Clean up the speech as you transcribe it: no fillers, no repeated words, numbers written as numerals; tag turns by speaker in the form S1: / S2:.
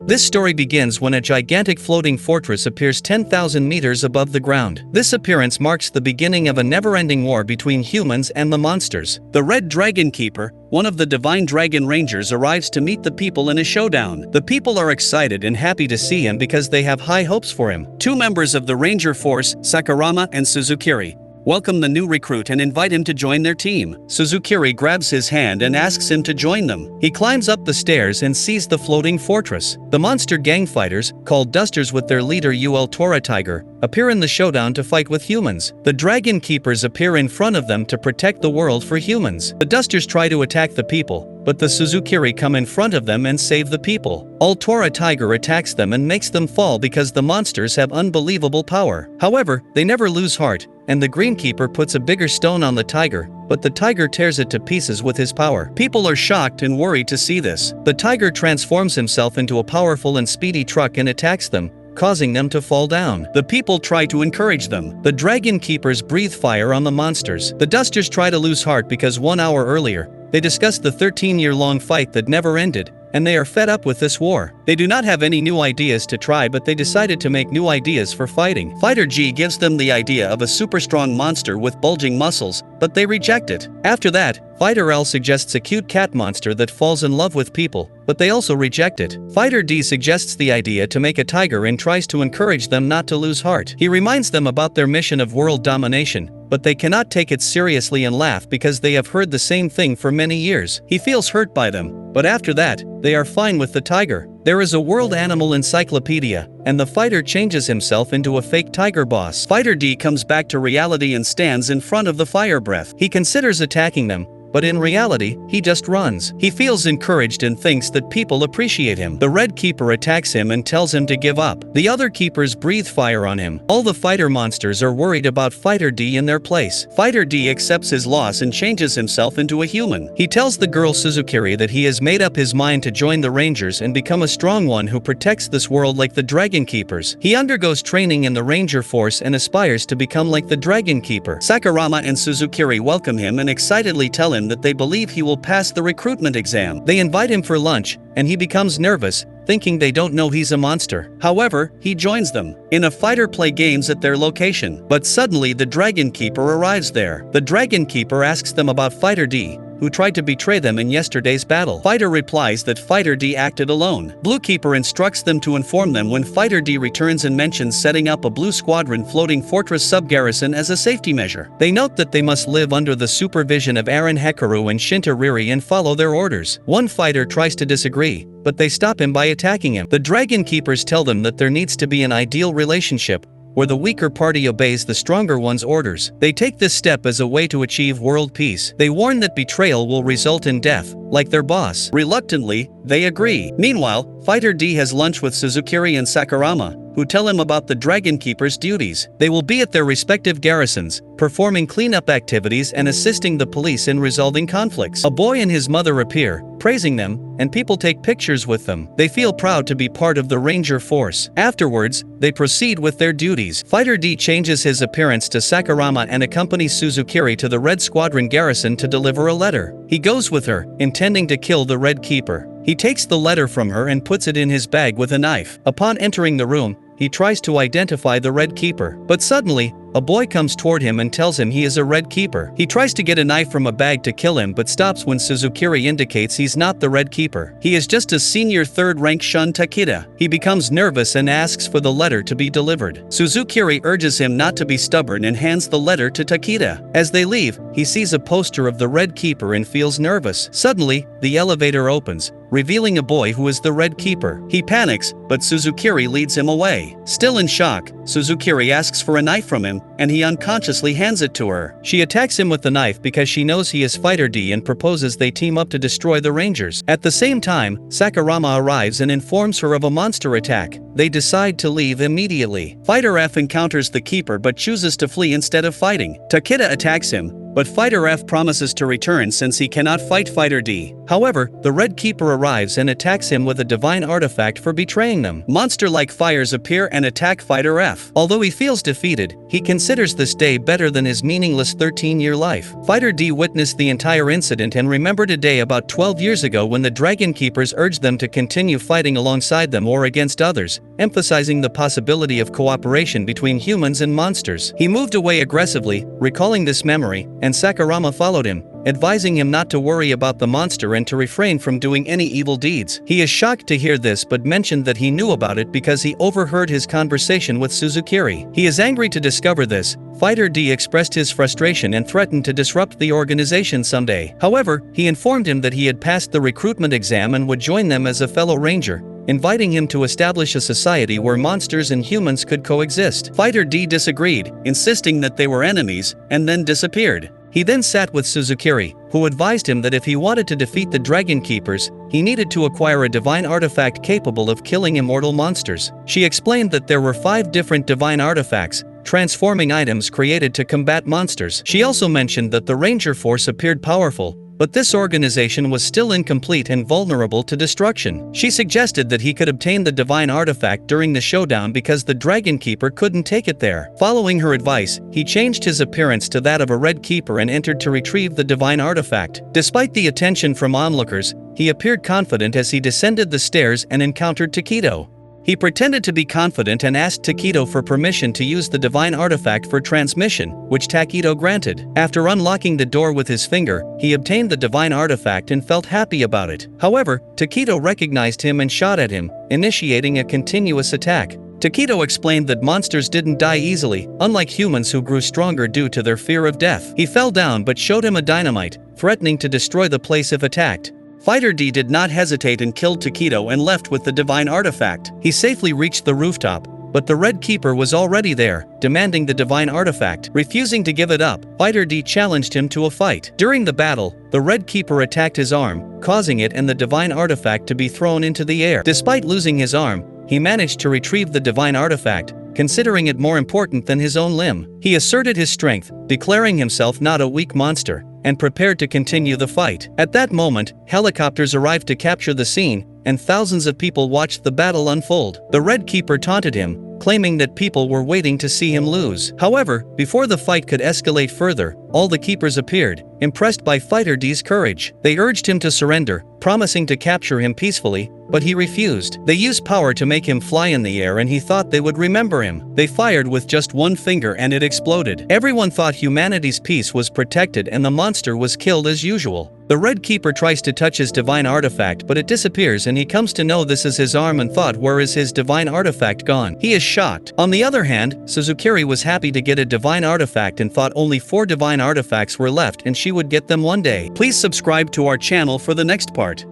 S1: This story begins when a gigantic floating fortress appears 10,000 meters above the ground. This appearance marks the beginning of a never-ending war between humans and the monsters. The Red Dragon Keeper, one of the Divine Dragon Rangers, arrives to meet the people in a showdown. The people are excited and happy to see him because they have high hopes for him. Two members of the Ranger Force, Sakurama and Suzukiri, welcome the new recruit and invite him to join their team. Suzukiri grabs his hand and asks him to join them. He climbs up the stairs and sees the floating fortress. The monster gang fighters, called Dusters with their leader Ul Tora Tiger, appear in the showdown to fight with humans. The Dragon Keepers appear in front of them to protect the world for humans. The Dusters try to attack the people, but the Suzukiri come in front of them and save the people. Tora Tiger attacks them and makes them fall because the monsters have unbelievable power. However, they never lose heart, and the Green Keeper puts a bigger stone on the tiger, but the tiger tears it to pieces with his power. People are shocked and worried to see this. The tiger transforms himself into a powerful and speedy truck and attacks them, causing them to fall down. The people try to encourage them. The Dragon Keepers breathe fire on the monsters. The Dusters try to lose heart because 1 hour earlier, they discussed the 13-year-long fight that never ended, and they are fed up with this war. They do not have any new ideas to try, but they decided to make new ideas for fighting. Fighter G gives them the idea of a super strong monster with bulging muscles, but they reject it. After that, Fighter L suggests a cute cat monster that falls in love with people, but they also reject it. Fighter D suggests the idea to make a tiger and tries to encourage them not to lose heart. He reminds them about their mission of world domination, but they cannot take it seriously and laugh because they have heard the same thing for many years. He feels hurt by them, but after that, they are fine with the tiger. There is a world animal encyclopedia, and the fighter changes himself into a fake tiger boss. Fighter D comes back to reality and stands in front of the fire breath. He considers attacking them, but in reality, he just runs. He feels encouraged and thinks that people appreciate him. The Red Keeper attacks him and tells him to give up. The other keepers breathe fire on him. All the fighter monsters are worried about Fighter D in their place. Fighter D accepts his loss and changes himself into a human. He tells the girl Suzukiri that he has made up his mind to join the Rangers and become a strong one who protects this world like the Dragon Keepers. He undergoes training in the Ranger Force and aspires to become like the Dragon Keeper. Sakurama and Suzukiri welcome him and excitedly tell him that they believe he will pass the recruitment exam. They invite him for lunch, and he becomes nervous, thinking they don't know he's a monster. However, he joins them. In a fighter play games at their location. But suddenly the Dragon Keeper arrives there. The Dragon Keeper asks them about Fighter D, who tried to betray them in yesterday's battle. Fighter replies that Fighter D acted alone. Blue Keeper instructs them to inform them when Fighter D returns and mentions setting up a Blue Squadron floating fortress sub-garrison as a safety measure. They note that they must live under the supervision of Aaron Hekaru and Shinta Riri and follow their orders. One fighter tries to disagree, but they stop him by attacking him. The Dragon Keepers tell them that there needs to be an ideal relationship, where the weaker party obeys the stronger one's orders. They take this step as a way to achieve world peace. They warn that betrayal will result in death, like their boss. Reluctantly, they agree. Meanwhile, Fighter D has lunch with Suzukiri and Sakurama, who tell him about the Dragon Keeper's duties. They will be at their respective garrisons, performing cleanup activities and assisting the police in resolving conflicts. A boy and his mother appear, praising them, and people take pictures with them. They feel proud to be part of the Ranger Force. Afterwards, they proceed with their duties. Fighter D changes his appearance to Sakurama and accompanies Suzukiri to the Red Squadron garrison to deliver a letter. He goes with her, intending to kill the Red Keeper. He takes the letter from her and puts it in his bag with a knife. Upon entering the room, he tries to identify the Red Keeper, but suddenly, a boy comes toward him and tells him he is a Red Keeper. He tries to get a knife from a bag to kill him but stops when Suzukiri indicates he's not the Red Keeper. He is just a senior 3rd rank Shun Takeda. He becomes nervous and asks for the letter to be delivered. Suzukiri urges him not to be stubborn and hands the letter to Takeda. As they leave, he sees a poster of the Red Keeper and feels nervous. Suddenly, the elevator opens, revealing a boy who is the Red Keeper. He panics, but Suzukiri leads him away. Still in shock, Suzukiri asks for a knife from him, and he unconsciously hands it to her. She attacks him with the knife because she knows he is Fighter D and proposes they team up to destroy the Rangers. At the same time, Sakurama arrives and informs her of a monster attack. They decide to leave immediately. Fighter F encounters the Keeper but chooses to flee instead of fighting. Takeda attacks him, but Fighter F promises to return since he cannot fight Fighter D. However, the Red Keeper arrives and attacks him with a divine artifact for betraying them. Monster-like fires appear and attack Fighter F. Although he feels defeated, he considers this day better than his meaningless 13-year life. Fighter D witnessed the entire incident and remembered a day about 12 years ago when the Dragon Keepers urged them to continue fighting alongside them or against others, emphasizing the possibility of cooperation between humans and monsters. He moved away aggressively, recalling this memory, and Sakurama followed him, advising him not to worry about the monster and to refrain from doing any evil deeds. He is shocked to hear this but mentioned that he knew about it because he overheard his conversation with Suzukiri. He is angry to discover this. Fighter D expressed his frustration and threatened to disrupt the organization someday. However, he informed him that he had passed the recruitment exam and would join them as a fellow ranger, inviting him to establish a society where monsters and humans could coexist. Fighter D disagreed, insisting that they were enemies, and then disappeared. He then sat with Suzukiri, who advised him that if he wanted to defeat the Dragon Keepers, he needed to acquire a divine artifact capable of killing immortal monsters. She explained that there were 5 different divine artifacts, transforming items created to combat monsters. She also mentioned that the Ranger Force appeared powerful, but this organization was still incomplete and vulnerable to destruction. She suggested that he could obtain the divine artifact during the showdown because the Dragon Keeper couldn't take it there. Following her advice, he changed his appearance to that of a Red Keeper and entered to retrieve the divine artifact. Despite the attention from onlookers, he appeared confident as he descended the stairs and encountered Takedo. He pretended to be confident and asked Takedo for permission to use the divine artifact for transmission, which Takedo granted. After unlocking the door with his finger, he obtained the divine artifact and felt happy about it. However, Takedo recognized him and shot at him, initiating a continuous attack. Takedo explained that monsters didn't die easily, unlike humans who grew stronger due to their fear of death. He fell down but showed him a dynamite, threatening to destroy the place if attacked. Fighter D did not hesitate and killed Takedo and left with the divine artifact. He safely reached the rooftop, but the Red Keeper was already there, demanding the divine artifact. Refusing to give it up, Fighter D challenged him to a fight. During the battle, the Red Keeper attacked his arm, causing it and the divine artifact to be thrown into the air. Despite losing his arm, he managed to retrieve the divine artifact, considering it more important than his own limb. He asserted his strength, declaring himself not a weak monster, and prepared to continue the fight. At that moment, helicopters arrived to capture the scene, and thousands of people watched the battle unfold. The Red Keeper taunted him, claiming that people were waiting to see him lose. However, before the fight could escalate further, all the keepers appeared, impressed by Fighter D's courage. They urged him to surrender, promising to capture him peacefully, but he refused. They used power to make him fly in the air and he thought they would remember him. They fired with just one finger and it exploded. Everyone thought humanity's peace was protected and the monster was killed as usual. The Red Keeper tries to touch his divine artifact but it disappears and he comes to know this is his arm and thought, where is his divine artifact gone? He is shocked. On the other hand, Suzukiri was happy to get a divine artifact and thought only 4 divine artifacts were left and she would get them one day. Please subscribe to our channel for the next part.